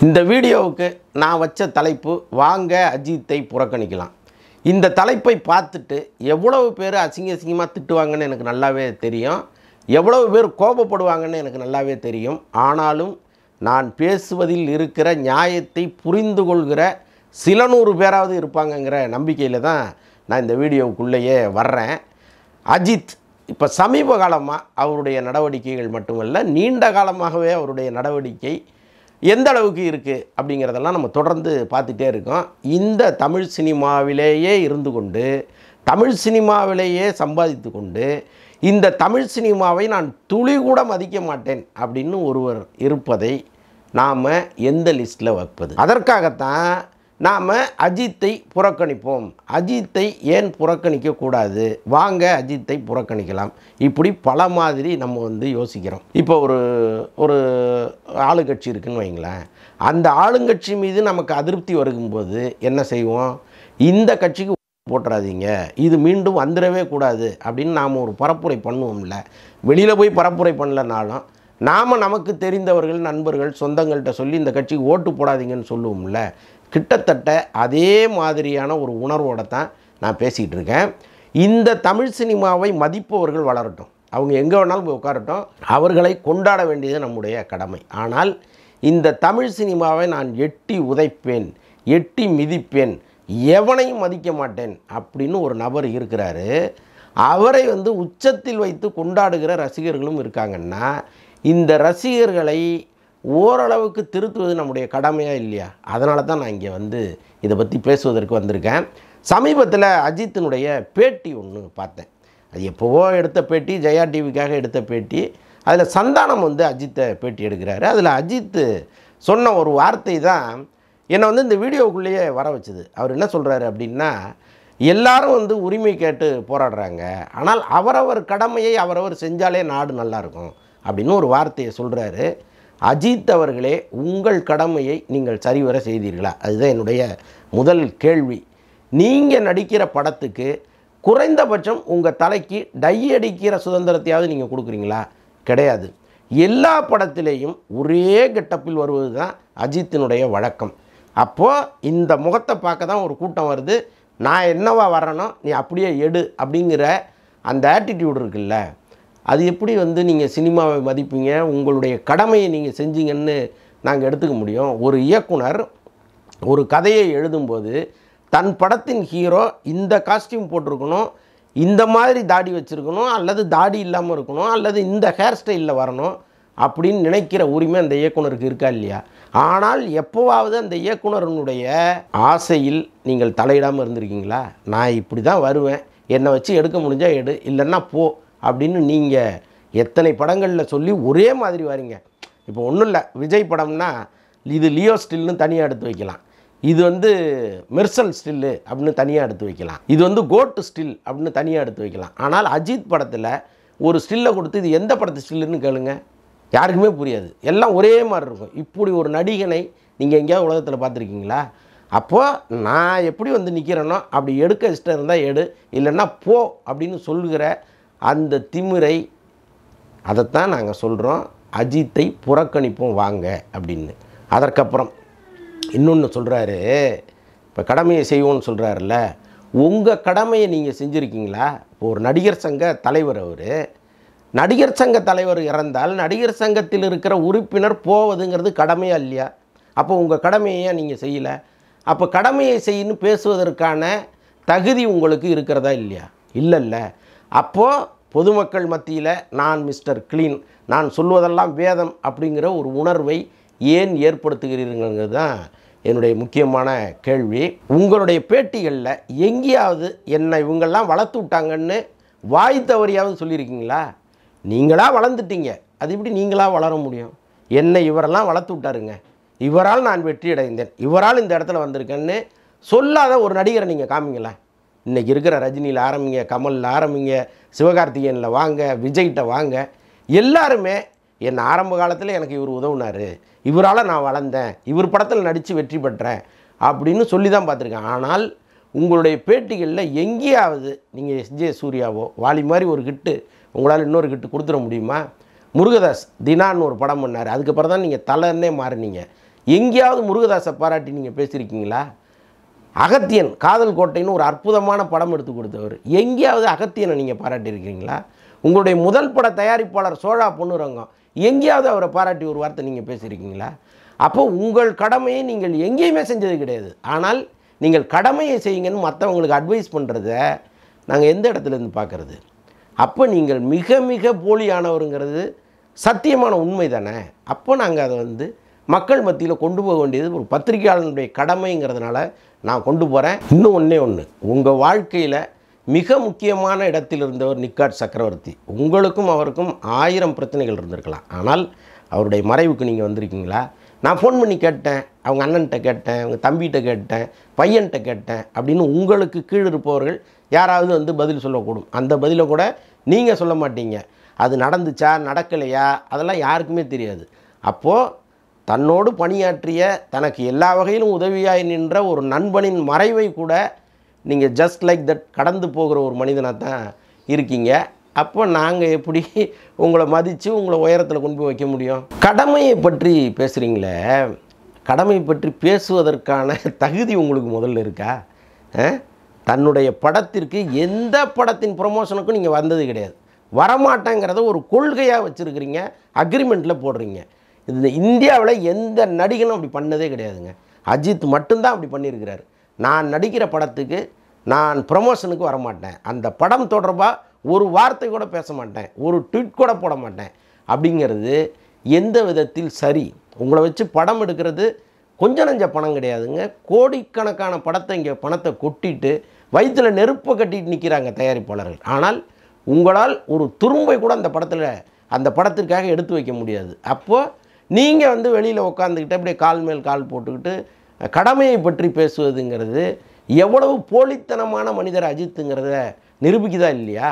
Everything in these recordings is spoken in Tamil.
இந்த வீடியோவுக்கு நான் வச்ச தலைப்பு வாங்க அஜித்தை புறக்கணிக்கலாம். இந்த தலைப்பை பார்த்துட்டு எவ்வளவு பேர் அசிங்கமாக திட்டுவாங்கன்னு எனக்கு நல்லாவே தெரியும். எவ்வளவு பேர் கோபப்படுவாங்கன்னு எனக்கு நல்லாவே தெரியும். ஆனாலும் நான் பேசுவதில் இருக்கிற நியாயத்தை புரிந்து கொள்கிற சில நூறு பேராவது இருப்பாங்கங்கிற நம்பிக்கையில் தான் நான் இந்த வீடியோவுக்குள்ளேயே வர்றேன். அஜித் இப்போ சமீப காலமாக அவருடைய நடவடிக்கைகள் மட்டுமல்ல, நீண்ட காலமாகவே அவருடைய நடவடிக்கை எந்த அளவுக்கு இருக்குது அப்படிங்கிறதெல்லாம் நம்ம தொடர்ந்து பார்த்துட்டே இருக்கோம். இந்த தமிழ் சினிமாவிலேயே இருந்து கொண்டு, தமிழ் சினிமாவிலேயே சம்பாதித்து கொண்டு, இந்த தமிழ் சினிமாவை நான் துளி கூட மதிக்க மாட்டேன் அப்படின்னு ஒருவர் இருப்பதை நாம் எந்த லிஸ்ட்டில் வைப்பது? அதற்காகத்தான் நாம் அஜித்தை புறக்கணிப்போம். அஜித்தை ஏன் புறக்கணிக்கக்கூடாது, வாங்க அஜித்தை புறக்கணிக்கலாம், இப்படி பல மாதிரி நம்ம யோசிக்கிறோம். இப்போ ஒரு ஆளுங்கட்சி இருக்குதுன்னு வைங்களேன். அந்த ஆளுங்கட்சி மீது நமக்கு அதிருப்தி வரும்போது என்ன செய்வோம்? இந்த கட்சிக்கு போட்டுறாதீங்க, இது மீண்டும் வந்துடவே கூடாது அப்படின்னு நாம் ஒரு பரப்புரை பண்ணுவோம்ல. வெளியில் போய் பரப்புரை பண்ணலனாலும் நாம் நமக்கு தெரிந்தவர்கள், நண்பர்கள், சொந்தங்கள்கிட்ட சொல்லி இந்த கட்சிக்கு ஓட்டு போடாதீங்கன்னு சொல்லுவோம்ல. கிட்டத்தட்ட அதே மாதிரியான ஒரு உணர்வோடு தான் நான் பேசிகிட்டு இருக்கேன். இந்த தமிழ் சினிமாவை மதிப்பவர்கள் வளரட்டும், அவங்க எங்கே வேணாலும் போய் உட்காரட்டும், அவர்களை கொண்டாட வேண்டியது நம்முடைய கடமை. ஆனால் இந்த தமிழ் சினிமாவை நான் எட்டி உதைப்பேன், எட்டி மிதிப்பேன், எவனையும் மதிக்க மாட்டேன் அப்படின்னு ஒரு நபர் இருக்கிறாரு. அவரை உச்சத்தில் வைத்து கொண்டாடுகிற ரசிகர்களும் இருக்காங்கன்னா, இந்த ரசிகர்களை ஓரளவுக்கு திருத்துவது நம்முடைய கடமையாக இல்லையா? அதனால தான் நான் இங்கே இதை பற்றி பேசுவதற்கு வந்திருக்கேன். சமீபத்தில் அஜித்தினுடைய பேட்டி ஒன்று பார்த்தேன். அது எப்போவோ எடுத்த பேட்டி, ஜெயா டிவிக்காக எடுத்த பேட்டி. அதில் சந்தானம் அஜித்தை பேட்டி எடுக்கிறாரு. அதில் அஜித் சொன்ன ஒரு வார்த்தை தான் என்னை இந்த வீடியோவுக்குள்ளேயே வர வச்சுது. அவர் என்ன சொல்கிறாரு அப்படின்னா, எல்லாரும் உரிமை கேட்டு போராடுறாங்க, ஆனால் அவரவர் கடமையை அவரவர் செஞ்சாலே நாடு நல்லாயிருக்கும் அப்படின்னு ஒரு வார்த்தையை சொல்கிறாரு. அஜித் அவர்களே, உங்கள் கடமையை நீங்கள் சரிவர செய்தீர்களா? அதுதான் என்னுடைய முதல் கேள்வி. நீங்கள் நடிக்கிற படத்துக்கு குறைந்தபட்சம் உங்கள் தலைக்கு டை அடிக்கிற சுதந்திரத்தையாவது நீங்கள் கொடுக்குறீங்களா? கிடையாது. எல்லா படத்திலேயும் ஒரே கெட்டப்பில் வருவது தான் அஜித்தினுடைய வழக்கம். அப்போது இந்த முகத்தை பார்க்க தான் ஒரு கூட்டம் வருது. நான் என்னவா வரணும், நீ அப்படியே எடு அப்படிங்கிற அந்த ஆட்டிடியூட் இருக்குல்ல, அது எப்படி நீங்கள் சினிமாவை மதிப்பீங்க, உங்களுடைய கடமையை நீங்கள் செஞ்சீங்கன்னு நாங்கள் எடுத்துக்க முடியும்? ஒரு இயக்குனர் ஒரு கதையை எழுதும்போது தன் படத்தின் ஹீரோ இந்த காஸ்டியூம் போட்டிருக்கணும், இந்த மாதிரி தாடி வச்சுருக்கணும், அல்லது தாடி இல்லாமல் இருக்கணும், அல்லது இந்த ஹேர் ஸ்டைலில் வரணும் அப்படின்னு நினைக்கிற உரிமை அந்த இயக்குனருக்கு இருக்கா இல்லையா? ஆனால் எப்போவாவது அந்த இயக்குனருடைய ஆசையில் நீங்கள் தலையிடாமல் இருந்திருக்கீங்களா? நான் இப்படி தான் வருவேன், என்னை வச்சு எடுக்க முடிஞ்சால் எடு, இல்லைன்னா போ அப்படின்னு நீங்கள் எத்தனை படங்களில் சொல்லி ஒரே மாதிரி வரீங்க. இப்போ ஒன்றும் இல்லை, விஜய் படம்னா இது லியோ ஸ்டில்னு தனியாக எடுத்து வைக்கலாம், இது மெர்சல் ஸ்டில்லு அப்படின்னு தனியாக எடுத்து வைக்கலாம், இது கோட்டு ஸ்டில் அப்படின்னு தனியாக எடுத்து வைக்கலாம். ஆனால் அஜித் படத்தில் ஒரு ஸ்டில்லை கொடுத்து இது எந்த படத்து ஸ்டில்லுன்னு கேளுங்க, யாருக்குமே புரியாது, எல்லாம் ஒரே மாதிரி இருக்கும். இப்படி ஒரு நடிகனை நீங்கள் எங்கேயாவது உலகத்தில் பார்த்துருக்கீங்களா? அப்போது நான் எப்படி நிற்கிறேனோ அப்படி எடுக்க இஷ்டம் இருந்தால் எடு, இல்லைன்னா போ அப்படின்னு சொல்லுகிற அந்த திமிரை, அதைத்தான் நாங்கள் சொல்கிறோம், அஜித்தை புறக்கணிப்போம் வாங்க அப்படின்னு. அதற்கப்புறம் இன்னொன்று சொல்கிறாரு, இப்போ கடமையை செய்வோன்னு சொல்கிறாருல்ல, உங்கள் கடமையை நீங்கள் செஞ்சுருக்கீங்களா? இப்போ ஒரு நடிகர் சங்க தலைவர், அவர் நடிகர் சங்க தலைவர் இறந்தால் நடிகர் சங்கத்தில் இருக்கிற உறுப்பினர் போவதுங்கிறது கடமையா இல்லையா? அப்போ உங்கள் கடமையை நீங்கள் செய்யலை. அப்போ கடமையை செய்யணும் பேசுவதற்கான தகுதி உங்களுக்கு இருக்கிறதா இல்லையா? இல்லைல்ல. அப்போது பொதுமக்கள் மத்தியில் நான் மிஸ்டர் க்ளீன், நான் சொல்வதெல்லாம் வேதம் அப்படிங்கிற ஒரு உணர்வை ஏன் ஏற்படுத்துகிறீர்கள் தான் என்னுடைய முக்கியமான கேள்வி. உங்களுடைய பேட்டிகளில் எங்கேயாவது என்னை இவங்கெல்லாம் வளர்த்து விட்டாங்கன்னு வாய் தவறியாவது சொல்லியிருக்கீங்களா? நீங்களாக வளர்ந்துட்டீங்க, அது இப்படி நீங்களாக வளர முடியும்? என்னை இவரெல்லாம் வளர்த்து விட்டாருங்க, இவரால் நான் வெற்றி அடைந்தேன், இவரால் இந்த இடத்துல வந்திருக்கேன்னு சொல்லாத ஒரு நடிகரை நீங்கள் காமிங்களா? இன்றைக்கி இருக்கிற ரஜினியில் ஆரம்பிங்க, கமலில் ஆரம்பிங்க, சிவகார்த்திகேயனில் வாங்க, விஜய்கிட்ட வாங்க, எல்லாருமே என் ஆரம்ப காலத்தில் எனக்கு இவர் உதவுனார், இவரால் நான் வளர்ந்தேன், இவர் படத்தில் நடித்து வெற்றி பெற்றேன் அப்படின்னு சொல்லி தான் பார்த்துருக்கேன். ஆனால் உங்களுடைய பேட்டிகளில் எங்கேயாவது நீங்கள் எஸ்ஜே சூர்யாவோ வாலி மாதிரி ஒரு கிட்டு உங்களால் இன்னொரு கிட்டு கொடுத்துட முடியுமா? முருகதாஸ் தினான்னு ஒரு படம் பண்ணார், அதுக்கப்புறம் தான் நீங்கள் தலைன்னே மாறினீங்க. எங்கேயாவது முருகதாஸை பாராட்டி நீங்கள் பேசியிருக்கீங்களா? அகத்தியன் காதல் கோட்டைன்னு ஒரு அற்புதமான படம் எடுத்து கொடுத்தவர், எங்கேயாவது அகத்தியனை நீங்கள் பாராட்டியிருக்கீங்களா? உங்களுடைய முதல் பட தயாரிப்பாளர் சோழா பொன்னுரங்கம், எங்கேயாவது அவரை பாராட்டி ஒரு வார்த்தை நீங்கள் பேசியிருக்கீங்களா? அப்போ உங்கள் கடமையை நீங்கள் எங்கேயுமே செஞ்சது கிடையாது. ஆனால் நீங்கள் கடமையை செய்யுங்கன்னு மற்றவங்களுக்கு அட்வைஸ் பண்ணுறத நாங்கள் எந்த இடத்துலேருந்து பார்க்குறது? அப்போ நீங்கள் மிக மிக போலியானவருங்கிறது சத்தியமான உண்மை தானே. அப்போ நாங்கள் அதை மக்கள் மத்தியில் கொண்டு போக வேண்டியது ஒரு பத்திரிகையாளனுடைய கடமைங்கிறதுனால நான் கொண்டு போகிறேன். இன்னும் ஒன்று, உங்கள் வாழ்க்கையில் மிக முக்கியமான இடத்தில் இருந்தவர் நிக்காட் சக்கரவர்த்தி. உங்களுக்கும் அவருக்கும் 1000 பிரச்சனைகள் இருந்திருக்கலாம். ஆனால் அவருடைய மறைவுக்கு நீங்கள் வந்திருக்கீங்களா? நான் ஃபோன் பண்ணி கேட்டேன், அவங்க அண்ணன்கிட்ட கேட்டேன், அவங்க தம்பிகிட்ட கேட்டேன், பையன்கிட்ட கேட்டேன் அப்படின்னு உங்களுக்கு கீழ் இருப்பவர்கள் யாராவது பதில் சொல்லக்கூடும். அந்த பதிலை கூட நீங்கள் சொல்ல மாட்டீங்க. அது நடந்துச்சா நடக்கலையா அதெல்லாம் யாருக்குமே தெரியாது. அப்போது தன்னோடு பணியாற்றிய தனக்கு எல்லா வகையிலும் உதவியாய் நின்ற ஒரு நண்பனின் மறைவை கூட நீங்கள் ஜஸ்ட் லைக் தட் கடந்து போகிற ஒரு மனிதனாக தான் இருக்கீங்க. அப்போ நாங்கள் எப்படி உங்களை மதித்து உங்களை உயரத்தில் கொண்டு போய் வைக்க முடியும்? கடமையை பற்றி பேசுகிறீங்களே, கடமை பற்றி பேசுவதற்கான தகுதி உங்களுக்கு முதல்ல இருக்கா? தன்னுடைய படத்திற்கு எந்த படத்தின் ப்ரொமோஷனுக்கும் நீங்கள் வந்தது கிடையாது. வரமாட்டேங்கிறத ஒரு கொள்கையாக வச்சுருக்கிறீங்க, அக்ரிமெண்ட்டில் போடுறீங்க. இது இந்தியாவில் எந்த நடிகனும் அப்படி பண்ணதே கிடையாதுங்க. அஜித் மட்டும்தான் அப்படி பண்ணியிருக்கிறார். நான் நடிக்கிற படத்துக்கு நான் ப்ரமோஷனுக்கு வரமாட்டேன், அந்த படம் தொடர்பாக ஒரு வார்த்தை கூட பேச மாட்டேன், ஒரு ட்வீட் கூட போட மாட்டேன் அப்படிங்கிறது எந்த விதத்தில் சரி? உங்களை வச்சு படம் எடுக்கிறது கொஞ்சம் நஞ்ச பணம் கிடையாதுங்க. கோடிக்கணக்கான படத்தை இங்கே பணத்தை கொட்டிட்டு வயிற்றில் நெருப்பை கட்டிட்டு நிற்கிறாங்க தயாரிப்பாளர்கள். ஆனால் உங்களால் ஒரு துரும்பை கூட அந்த படத்திற்காக எடுத்து வைக்க முடியாது. அப்போது நீங்கள் வெளியில் உட்காந்துக்கிட்டு அப்படியே கால் மேல் கால் போட்டுக்கிட்டு கடமையை பற்றி பேசுவதுங்கிறது எவ்வளவு போலித்தனமான மனிதர் அஜித்துங்கிறத நிரூபிக்குதா இல்லையா?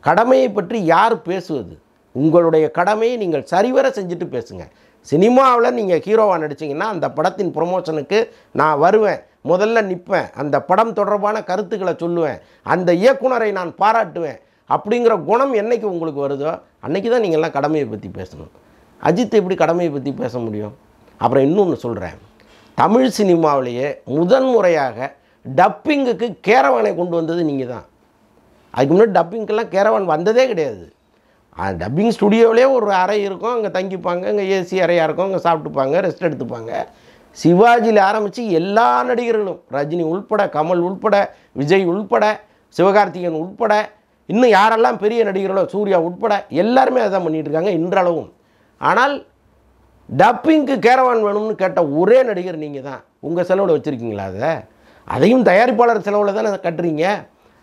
கடமையை பற்றி யார் பேசுவது? உங்களுடைய கடமையை நீங்கள் சரிவர செஞ்சுட்டு பேசுங்க. சினிமாவில் நீங்கள் ஹீரோவாக நடிச்சிங்கன்னா அந்த படத்தின் ப்ரொமோஷனுக்கு நான் வருவேன், முதல்ல நிற்பேன், அந்த படம் தொடர்பான கருத்துக்களை சொல்லுவேன், அந்த இயக்குனரை நான் பாராட்டுவேன் அப்படிங்கிற குணம் என்றைக்கு உங்களுக்கு வருதோ அன்றைக்கி தான் நீங்கள்லாம் கடமையை பற்றி பேசணும். அஜித் எப்படி கடமையை பற்றி பேச முடியும்? அப்புறம் இன்னொன்று சொல்கிறேன், தமிழ் சினிமாவிலேயே முதன்முறையாக டப்பிங்குக்கு கேரவானை கொண்டு வந்தது நீங்கள் தான். அதுக்கு முன்னாடி டப்பிங்கெல்லாம் கேரவான் வந்ததே கிடையாது. டப்பிங் ஸ்டுடியோவிலே ஒரு அறை இருக்கும், அங்கே தங்கிப்பாங்க, அங்கே ஏசி அறையாக இருக்கும், அங்கே சாப்பிட்டுப்பாங்க, ரெஸ்ட் எடுத்துப்பாங்க. சிவாஜியில் ஆரம்பித்து எல்லா நடிகர்களும், ரஜினி உள்பட, கமல் உள்பட, விஜய் உள்பட, சிவகார்த்திகேயன் உள்பட, இன்னும் யாரெல்லாம் பெரிய நடிகர்களோ சூர்யா உட்பட எல்லாருமே அதான் பண்ணிகிட்டு இருக்காங்க இன்றளவும். ஆனால் டப்பிங்க்கு கேரவான் வேணும்னு கேட்ட ஒரே நடிகர் நீங்கள் தான். உங்கள் செலவில் வச்சுருக்கீங்களா? அதையும் தயாரிப்பாளர் செலவில் தானே கட்டுறீங்க.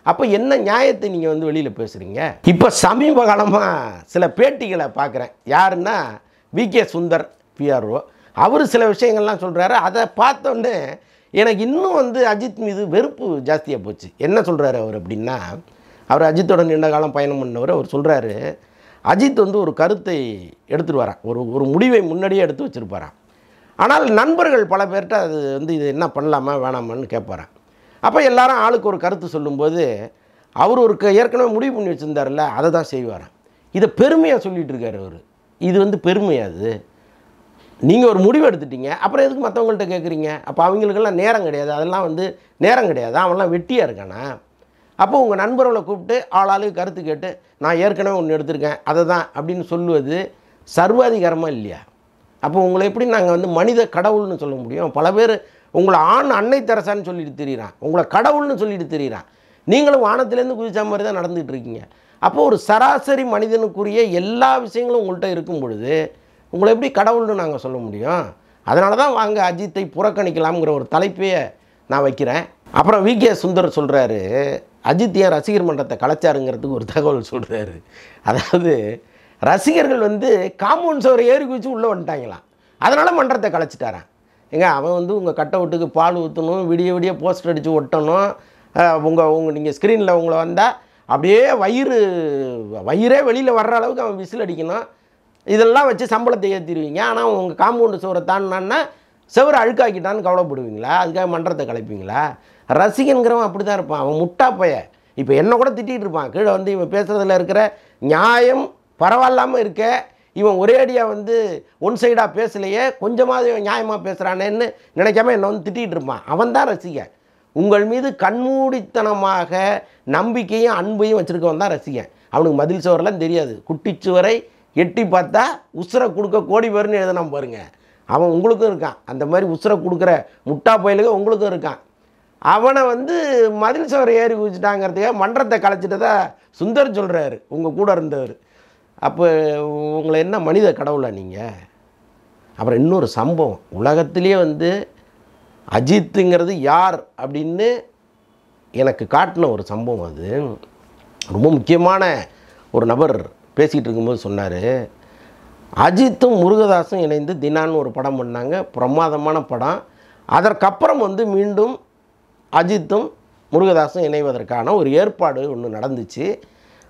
அப்போ என்ன நியாயத்தை நீங்கள் வெளியில் பேசுகிறீங்க? இப்போ சமீப காலமாக சில பேட்டிகளை பார்க்குறேன். யாருன்னா விகே சுந்தர் பிஆர்ஓ, அவர் சில விஷயங்கள்லாம் சொல்கிறாரு. அதை பார்த்தோன்னே எனக்கு இன்னும் அஜித் மீது வெறுப்பு ஜாஸ்தியாக போச்சு. என்ன சொல்கிறாரு அவர் அப்படின்னா, அவர் அஜித்தோட நீண்ட காலம் பயணம் பண்ணவர். அவர் சொல்கிறாரு, அஜித் ஒரு கருத்தை எடுத்துகிட்டு வரான், ஒரு முடிவை முன்னாடியே எடுத்து வச்சுருப்பாரான். ஆனால் நண்பர்கள் பல பேர்கிட்ட அது இது என்ன பண்ணலாமா வேணாமான்னு கேட்பாரான். அப்போ எல்லாரும் ஆளுக்கு ஒரு கருத்து சொல்லும்போது அவர் ஏற்கனவே முடிவு பண்ணி வச்சுருந்தார்ல அதை தான் செய்வாரான். இதை பெருமையாக சொல்லிகிட்டு இருக்கார் அவர். இது பெருமையாது. நீங்கள் ஒரு முடிவு எடுத்துட்டீங்க, அப்புறம் எதுக்கு மற்றவங்கள்ட்ட கேட்குறீங்க? அப்போ அவங்களுக்கெல்லாம் நேரம் கிடையாது, அதெல்லாம் நேரம் கிடையாது, அவன்லாம் வெட்டியாக இருக்கானா? அப்போ உங்கள் நண்பர்களை கூப்பிட்டு ஆளாளுக்கு கருத்து கேட்டு நான் ஏற்கனவே ஒன்று எடுத்திருக்கேன் அதை தான் அப்படின்னு சொல்லுவது சர்வாதிகாரமாக இல்லையா? அப்போ உங்களை எப்படி நாங்கள் மனித கடவுள்னு சொல்ல முடியும்? பல பேர் உங்களை ஆண் அன்னை தெரசான்னு சொல்லிட்டு தெரியுறான், உங்களை கடவுள்னு சொல்லிட்டு தெரியுறான். நீங்களும் வானத்திலேருந்து குதிச்ச மாதிரி தான் நடந்துகிட்டு இருக்கீங்க. அப்போது ஒரு சராசரி மனிதனுக்குரிய எல்லா விஷயங்களும் உங்கள்கிட்ட இருக்கும் பொழுது உங்களை எப்படி கடவுள்னு நாங்கள் சொல்ல முடியும்? அதனால தான் வாங்க அஜித்தை புறக்கணிக்கலாம்ங்கிற ஒரு தலைப்பையே நான் வைக்கிறேன். அப்புறம் விகே சுந்தர் சொல்கிறாரு, அஜித் ஏன் ரசிகர் மன்றத்தை கலைச்சாருங்கிறதுக்கு ஒரு தகவல் சொல்கிறாரு. அதாவது ரசிகர்கள் காம்பவுண்ட் சுவரை ஏறி குதிச்சு உள்ளே வந்துட்டாங்களாம், அதனால் மன்றத்தை கலைச்சிட்டாரான். ஏங்க அவன் உங்கள் கட் அவுட்டுக்கு பால் ஊற்றணும், விடிய விடிய போஸ்டர் அடித்து ஒட்டணும், நீங்கள் ஸ்க்ரீனில் உங்களை வந்தால் அப்படியே வயிறே வெளியில் வர்ற அளவுக்கு அவன் விசில் அடிக்கணும், இதெல்லாம் வச்சு சம்பளத்தை ஏற்றிடுவீங்க. ஆனால் உங்கள் காம்பவுண்டு சுவரை தாண்டினான்னா செவரை அழுக்காக்கிட்டான்னு கவலைப்படுவீங்களா? அதுக்காக மன்றத்தை கலைப்பீங்களா? ரசிகனுங்கிறவன் அப்படி தான் இருப்பான், அவன் முட்டா பைய. இப்போ என்ன கூட திட்டிகிட்டு இருப்பான், கீழே இவன் பேசுகிறதுல இருக்கிற நியாயம் பரவாயில்லாமல் இருக்க, இவன் ஒரே அடியாக வந்து ஒன் சைடாக பேசலையே, கொஞ்சமாவது இவன் நியாயமாக பேசுகிறானேன்னு நினைக்காம என்னை வந்து திட்டிகிட்டு இருப்பான். அவன் தான் ரசிகன். உங்கள் மீது கண்மூடித்தனமாக நம்பிக்கையும் அன்பையும் வச்சுருக்கவன் தான் ரசிகன். அவனுக்கு மதில் சுவரெல்லாம் தெரியாது. குட்டிச்சுவரை எட்டி பார்த்தா உசுரை கொடுக்க கோடி பேர்னு எழுதினான் பாருங்க. அவன் உங்களுக்கும் இருக்கான். அந்த மாதிரி உசுரை கொடுக்குற முட்டா பயலுக உங்களுக்கும் இருக்கான். அவனை வந்து மதில் சுவரை ஏறி குதிச்சிட்டாங்கிறதுக்காக மன்றத்தை கலைச்சிட்டதா சுந்தர் சொல்கிறாரு, உங்கள் கூட இருந்தவர். அப்போ உங்களை என்ன மனித கடவுளா நீங்கள்? அப்புறம் இன்னொரு சம்பவம், உலகத்திலே வந்து அஜித்துங்கிறது யார் அப்படின்னு எனக்கு காட்டின ஒரு சம்பவம். அது ரொம்ப முக்கியமான ஒரு நபர் பேசிகிட்டு இருக்கும்போது சொன்னார், அஜித்தும் முருகதாஸும் இணைந்து தினான்னு ஒரு படம் பண்ணாங்க, பிரமாதமான படம். அதற்கப்புறம் வந்து மீண்டும் அஜித்தும் முருகதாஸும் இணைவதற்கான ஒரு ஏற்பாடு ஒன்று நடந்துச்சு.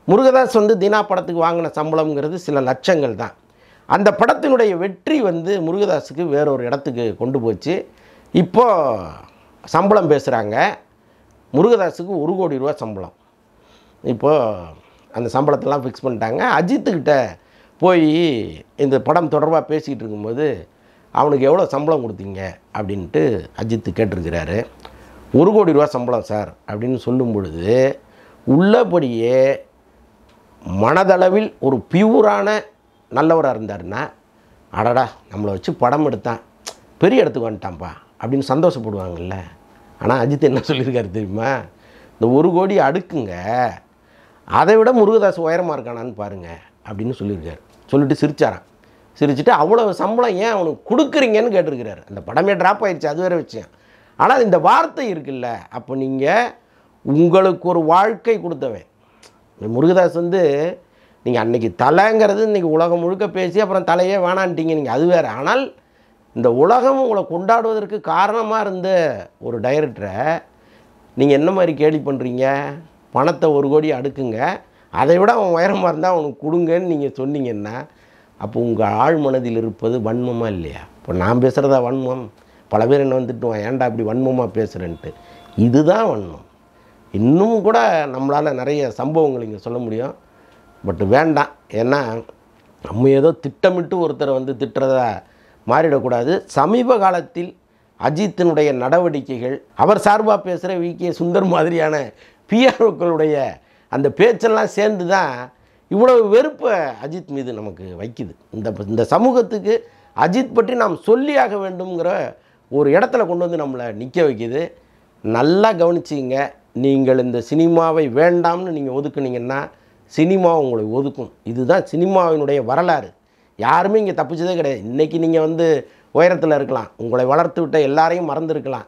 முருகதாஸ் வந்து தினா படத்துக்கு வாங்கின சம்பளம்ங்கிறது சில லட்சங்கள் தான். அந்த படத்தினுடைய வெற்றி வந்து முருகதாஸுக்கு வேறொரு இடத்துக்கு கொண்டு போச்சு. இப்போது சம்பளம் பேசுகிறாங்க. முருகதாஸுக்கு 1 கோடி ரூபா சம்பளம். இப்போது அந்த சம்பளத்தெல்லாம் ஃபிக்ஸ் பண்ணிட்டாங்க. அஜித்துக்கிட்ட போய் இந்த படம் தொடர்பாக பேசிக்கிட்டு இருக்கும்போது அவனுக்கு எவ்வளோ சம்பளம் கொடுத்தீங்க அப்படின்ட்டு அஜித்து கேட்டிருக்கிறாரு. 1 கோடி ரூபா சம்பளம் சார் அப்படின்னு சொல்லும் பொழுது உள்ளபடியே மனதளவில் ஒரு பியூரான நல்லவராக இருந்தாருன்னா, அடடா நம்மளை வச்சு படம் எடுத்தான், பெரிய இடத்துக்கு வந்துட்டான்ப்பா அப்படின்னு சந்தோஷப்படுவாங்கள்ல. ஆனால் அஜித் என்ன சொல்லியிருக்காரு தெரியுமா? இந்த 1 கோடி அடுக்குங்க, அதை விட முருகதாஸ் உயரமாக இருக்கானான்னு பாருங்கள் அப்படின்னு சொல்லியிருக்காரு. சொல்லிட்டு சிரிச்சாரான். சிரிச்சுட்டு அவ்வளோ சம்பளம் ஏன் அவனுக்கு கொடுக்குறீங்கன்னு கேட்டிருக்கிறாரு. அந்த படமே ட்ராப் ஆயிடுச்சு, அது வேறு விஷயம். ஆனால் இந்த வார்த்தை இருக்குல்ல, அப்போ நீங்கள் உங்களுக்கு ஒரு வாழ்க்கை கொடுத்தவன் முருகதாஸ் வந்து நீங்கள் அன்றைக்கி தலைங்கிறது இன்றைக்கி உலகம் முழுக்க பேசி அப்புறம் தலையே வேணான்ட்டீங்க நீங்கள், அது வேறு. ஆனால் இந்த உலகம் உங்களை கொண்டாடுவதற்கு காரணமாக இருந்த ஒரு டைரக்டரை நீங்கள் என்ன மாதிரி கேலி பண்ணுறீங்க? பணத்தை 1 கோடி அடுக்குங்க, அதை விட அவன் உயரமாக இருந்தால் அவனுக்கு கொடுங்கன்னு நீங்கள் சொன்னீங்கன்னா, அப்போ உங்கள் ஆழ் மனதில் இருப்பது வன்மமாக இல்லையா? இப்போ நான் பேசுகிறதா வன்மம்? பல பேர் என்ன வந்துட்டுவான், ஏன்டா அப்படி வன்மமாக பேசுகிறேன்ட்டு. இதுதான் வன்மம். இன்னும் கூட நம்மளால் நிறைய சம்பவங்கள் இங்கே சொல்ல முடியும். பட் வேண்டாம். ஏன்னா நம்ம ஏதோ திட்டமிட்டு ஒருத்தரை வந்து திட்டுறதா மாறிடக்கூடாது. சமீப காலத்தில் அஜித்தினுடைய நடவடிக்கைகள், அவர் சார்பாக பேசுகிற விகே சுந்தர் மாதிரியான பிஆர்ஓக்களுடைய அந்த பேச்செல்லாம் சேர்ந்து தான் இவ்வளவு வெறுப்பை அஜித் மீது நமக்கு வைக்குது. இந்த சமூகத்துக்கு அஜித் பற்றி நாம் சொல்லியாக வேண்டும்ங்கிற ஒரு இடத்துல கொண்டு வந்து நம்மளை நிற்க வைக்குது. நல்லா கவனிச்சிங்க. நீங்கள் இந்த சினிமாவை வேண்டாம்னு நீங்கள் ஒதுக்குனீங்கன்னா சினிமா உங்களை ஒதுக்கும். இதுதான் சினிமாவினுடைய வரலாறு. யாருமே இங்கே தப்பிச்சதே கிடையாது. இன்றைக்கி நீங்கள் வந்து உயரத்தில் இருக்கலாம், உங்களை வளர்த்து விட்ட எல்லாரையும் மறந்துருக்கலாம்,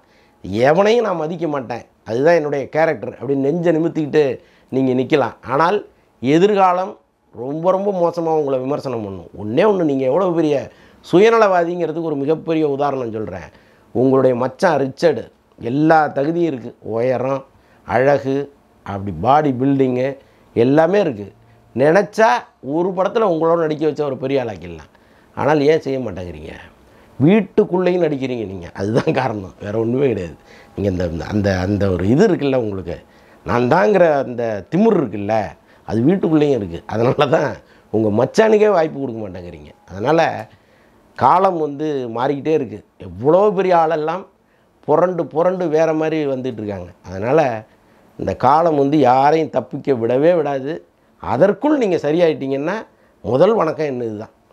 எவனையும் நான் மதிக்க மாட்டேன், அதுதான் என்னுடைய கேரக்டர் அப்படின்னு நெஞ்சை நிமித்திக்கிட்டு நீங்கள் நிற்கலாம். ஆனால் எதிர்காலம் ரொம்ப ரொம்ப மோசமாக உங்களை விமர்சனம் பண்ணும். ஒன்றே ஒன்று, நீங்கள் எவ்வளோ பெரிய சுயநலவாதிங்கிறதுக்கு ஒரு மிகப்பெரிய உதாரணம் சொல்கிறேன். உங்களுடைய மச்சான் ரிச்சர்டு எல்லா தகுதியும் இருக்குது, உயரம், அழகு, அப்படி பாடி பில்டிங்கு எல்லாமே இருக்குது. நினச்சா ஒரு படத்தில் உங்களோட நடிக்க வச்ச ஒரு பெரிய ஆளாக்கிடலாம். ஆனால் ஏன் செய்ய மாட்டேங்கிறீங்க? வீட்டுக்குள்ளேயும் நடிக்கிறீங்க நீங்கள், அதுதான் காரணம், வேறு ஒன்றுமே கிடையாது. நீங்கள் அந்த அந்த ஒரு இது இருக்குல்ல, உங்களுக்கு நான் தாங்கிற அந்த திமிர் இருக்குல்ல, அது வீட்டுக்குள்ளேயும் இருக்குது. அதனால தான் உங்கள் மச்சானுக்கே வாய்ப்பு கொடுக்க மாட்டேங்கிறீங்க. அதனால் காலம் வந்து மாறிக்கிட்டே இருக்குது. எவ்வளோ பெரிய ஆளெல்லாம் புரண்டு புரண்டு வேறு மாதிரி வந்துட்டுருக்காங்க. அதனால் இந்த காலம் வந்து யாரையும் தப்பிக்க விடவே விடாது. அதற்குள் நீங்கள் சரியாயிட்டீங்கன்னா முதல் வணக்கம் என்ன இதுதான்.